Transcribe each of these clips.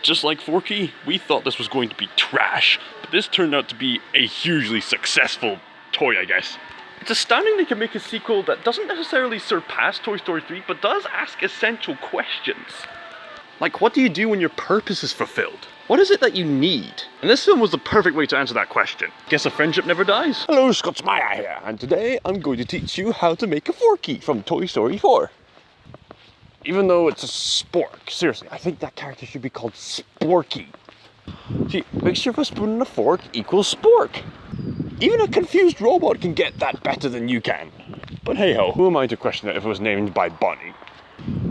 Just like Forky, we thought this was going to be trash, but this turned out to be a hugely successful toy, I guess. It's astounding they can make a sequel that doesn't necessarily surpass Toy Story 3, but does ask essential questions. Like, what do you do when your purpose is fulfilled? What is it that you need? And this film was the perfect way to answer that question. Guess a friendship never dies? Hello, Scotsmaya here, and today I'm going to teach you how to make a Forky from Toy Story 4. Even though it's a spork, seriously, I think that character should be called Sporky. See, mixture of a spoon and a fork equals spork. Even a confused robot can get that better than you can. But hey ho, who am I to question it if it was named by Bonnie?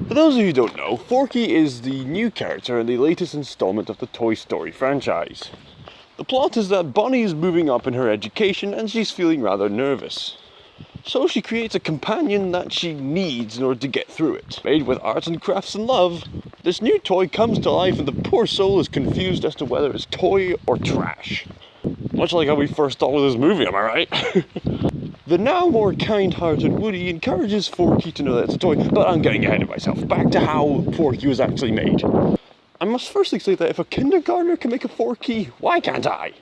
For those of you who don't know, Forky is the new character in the latest installment of the Toy Story franchise. The plot is that Bonnie is moving up in her education and she's feeling rather nervous. So she creates a companion that she needs in order to get through it. Made with arts and crafts and love, this new toy comes to life and the poor soul is confused as to whether it's toy or trash. Much like how we first thought with this movie, am I right? The now more kind-hearted Woody encourages Forky to know that it's a toy, but I'm getting ahead of myself. Back to how Forky was actually made. I must firstly say that if a kindergartner can make a Forky, why can't I?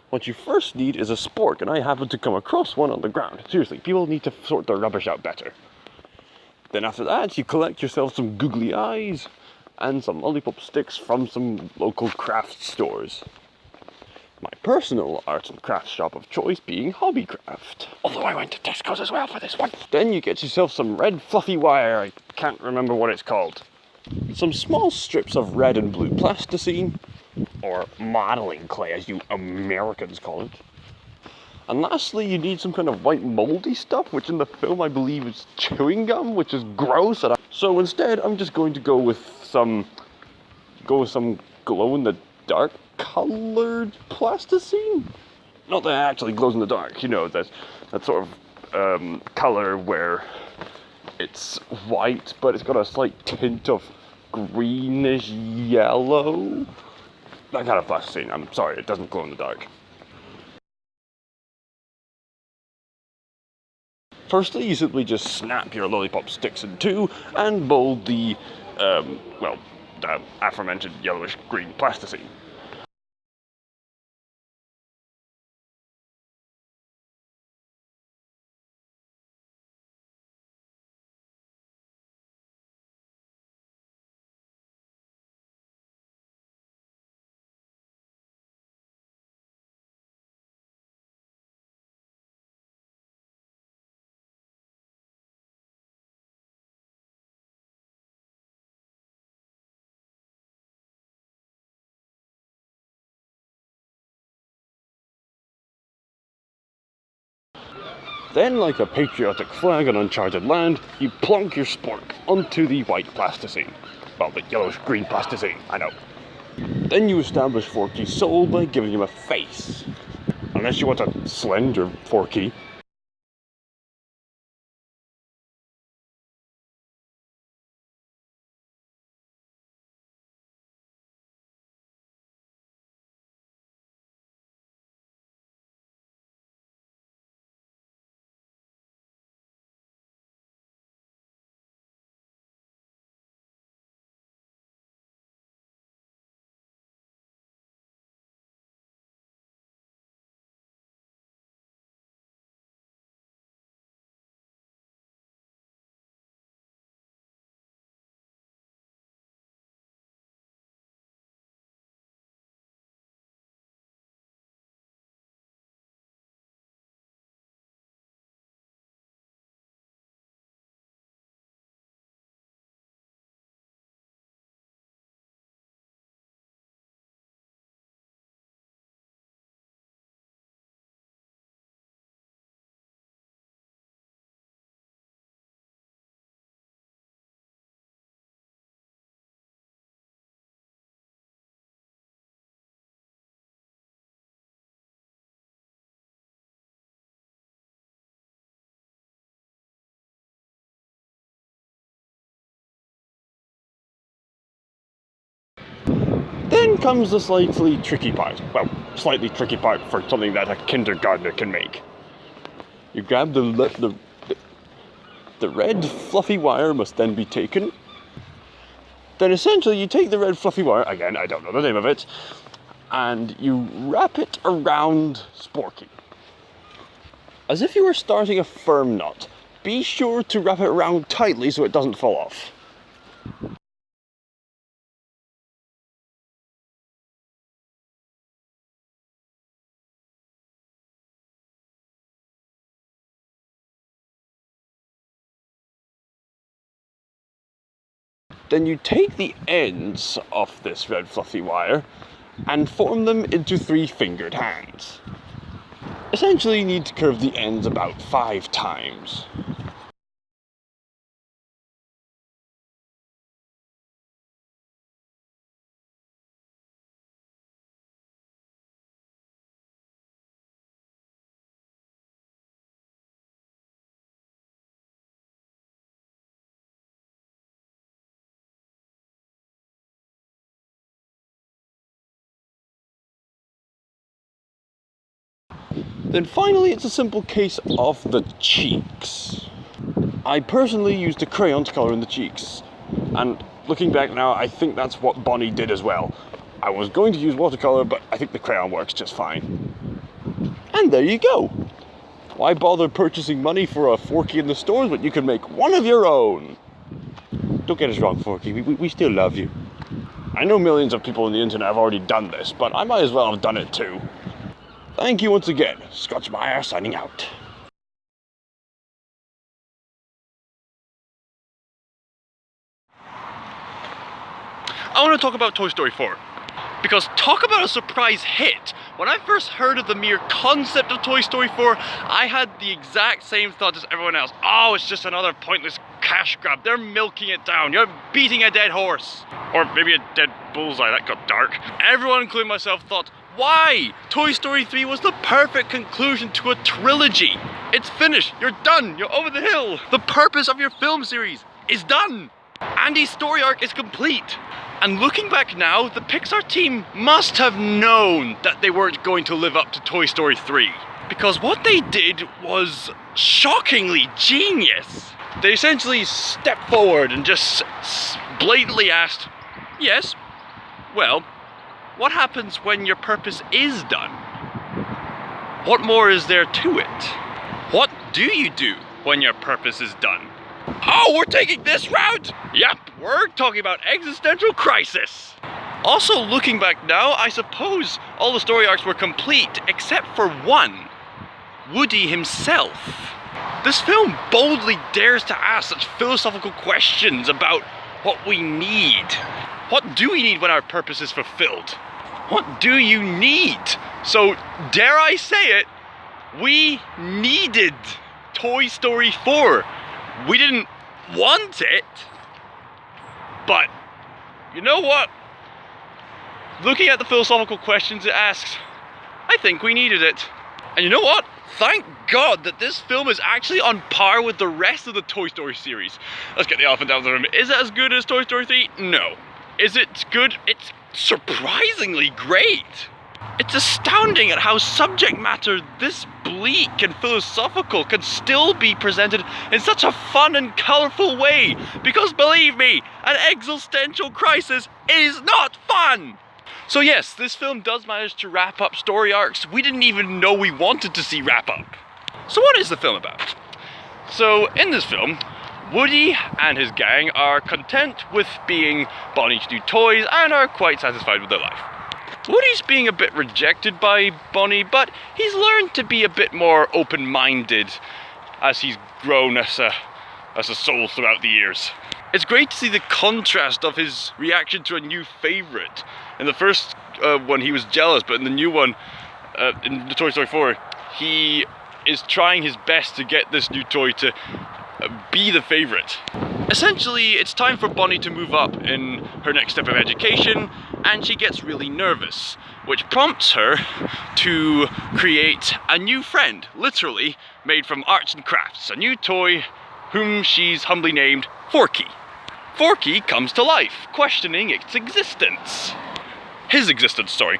What you first need is a spork, and I happened to come across one on the ground. Seriously, people need to sort their rubbish out better. Then after that, you collect yourself some googly eyes and some lollipop sticks from some local craft stores. My personal arts and crafts shop of choice being Hobbycraft. Although I went to Tesco's as well for this one. Then you get yourself some red fluffy wire, I can't remember what it's called. Some small strips of red and blue plasticine, or modeling clay as you Americans call it. And lastly, you need some kind of white moldy stuff, which in the film I believe is chewing gum, which is gross. So instead, I'm just going to go with some glow-in-the-dark colored plasticine. Not that it actually glows in the dark, you know, that sort of color where it's white, but it's got a slight tint of greenish yellow. That kind of plasticine, I'm sorry, it doesn't glow in the dark. Firstly, you simply just snap your lollipop sticks in two and mold the aforementioned yellowish-green plasticine. Then, like a patriotic flag on uncharted land, you plonk your spork onto the white plasticine. Well, the yellowish-green plasticine, I know. Then you establish Forky's soul by giving him a face. Unless you want a slender Forky. Then comes the slightly tricky part. Well, slightly tricky part for something that a kindergartner can make. You grab the red fluffy wire must then be taken, Then essentially you take the red fluffy wire, again, I don't know the name of it, and you wrap it around Sporky. As if you were starting a firm knot. Be sure to wrap it around tightly so it doesn't fall off. Then you take the ends of this red fluffy wire and form them into 3-fingered hands. Essentially you need to curve the ends about 5 times. Then finally it's a simple case of the cheeks. I personally used a crayon to colour in the cheeks, and looking back now I think that's what Bonnie did as well. I was going to use watercolour, but I think the crayon works just fine. And there you go! Why bother purchasing money for a Forky in the stores when you can make one of your own? Don't get us wrong, Forky, we still love you. I know millions of people on the internet have already done this, but I might as well have done it too. Thank you once again. Scotchmeyer signing out. I want to talk about Toy Story 4. Because talk about a surprise hit. When I first heard of the mere concept of Toy Story 4, I had the exact same thought as everyone else. Oh, it's just another pointless cash grab. They're milking it down. You're beating a dead horse. Or maybe a dead bullseye. That got dark. Everyone, including myself, thought, why? Toy Story 3 was the perfect conclusion to a trilogy. It's finished. You're done. You're over the hill. The purpose of your film series is done. Andy's story arc is complete. And looking back now, the Pixar team must have known that they weren't going to live up to Toy Story 3. Because what they did was shockingly genius. They essentially stepped forward and just blatantly asked, yes, well, what happens when your purpose is done? What more is there to it? What do you do when your purpose is done? Oh, we're taking this route? Yep, we're talking about existential crisis. Also, looking back now, I suppose all the story arcs were complete except for one, Woody himself. This film boldly dares to ask such philosophical questions about what we need. What do we need when our purpose is fulfilled? What do you need? So, dare I say it, we needed Toy Story 4. We didn't want it, but you know what? Looking at the philosophical questions it asks, I think we needed it. And you know what? Thank God that this film is actually on par with the rest of the Toy Story series. Let's get the elephant out of the room. Is it as good as Toy Story 3? No. Is it good? It's surprisingly great. It's astounding at how subject matter this bleak and philosophical can still be presented in such a fun and colourful way. Because believe me, an existential crisis is not fun. So yes, this film does manage to wrap up story arcs we didn't even know we wanted to see wrap up. So what is the film about? So in this film, Woody and his gang are content with being Bonnie's new toys and are quite satisfied with their life. Woody's being a bit rejected by Bonnie, but he's learned to be a bit more open-minded as he's grown as a soul throughout the years. It's great to see the contrast of his reaction to a new favourite. In the first one he was jealous, but in the new one, in the Toy Story 4, he is trying his best to get this new toy to be the favourite. Essentially, it's time for Bonnie to move up in her next step of education, and she gets really nervous, which prompts her to create a new friend, literally made from arts and crafts, a new toy whom she's humbly named Forky. Forky comes to life, questioning its existence. His existence, sorry.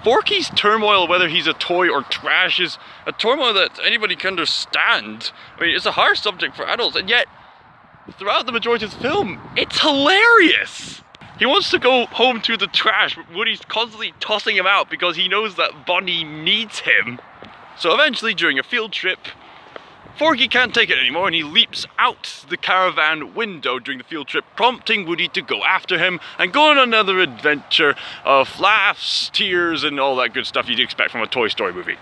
Forky's turmoil, whether he's a toy or trash, is a turmoil that anybody can understand. I mean, it's a harsh subject for adults, and yet, throughout the majority of the film, it's hilarious! He wants to go home to the trash, but Woody's constantly tossing him out because he knows that Bonnie needs him. So eventually, during a field trip, Forky can't take it anymore and he leaps out the caravan window during the field trip, prompting Woody to go after him and go on another adventure of laughs, tears, and all that good stuff you'd expect from a Toy Story movie.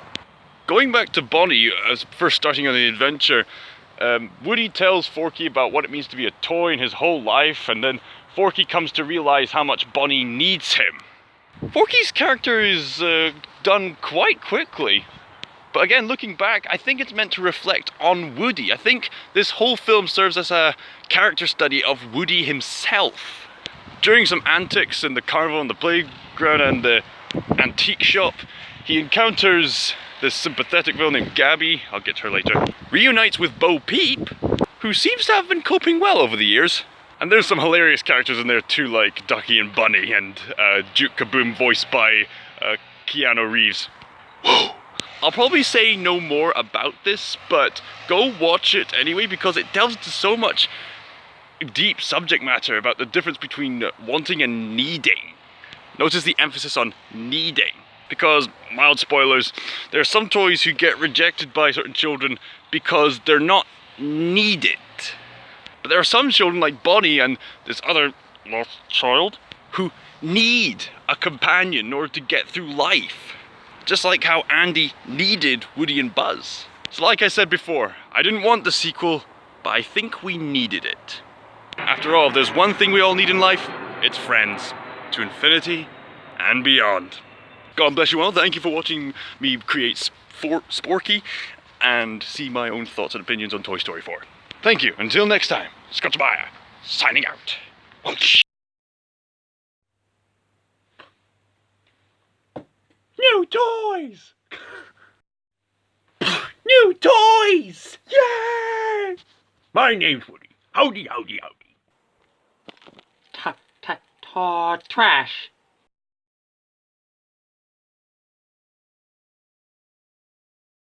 Going back to Bonnie, as first starting on the adventure, Woody tells Forky about what it means to be a toy in his whole life, and then Forky comes to realize how much Bonnie needs him. Forky's character is done quite quickly. But again, looking back, I think it's meant to reflect on Woody. I think this whole film serves as a character study of Woody himself. During some antics in the carnival and the playground and the antique shop, he encounters this sympathetic girl named Gabby, I'll get to her later, reunites with Bo Peep, who seems to have been coping well over the years. And there's some hilarious characters in there too, like Ducky and Bunny and Duke Kaboom voiced by Keanu Reeves. Whoa! I'll probably say no more about this, but go watch it anyway because it delves into so much deep subject matter about the difference between wanting and needing. Notice the emphasis on needing, because, mild spoilers, there are some toys who get rejected by certain children because they're not needed. But there are some children like Bonnie and this other lost child who need a companion in order to get through life. Just like how Andy needed Woody and Buzz. So like I said before, I didn't want the sequel, but I think we needed it. After all, if there's one thing we all need in life, it's friends. To infinity and beyond. God bless you all. Thank you for watching me create Sporky and see my own thoughts and opinions on Toy Story 4. Thank you. Until next time, Scott Tobiah, signing out. Whoosh. New toys! New toys! Yay! My name's Woody. Howdy, howdy, howdy. Trash.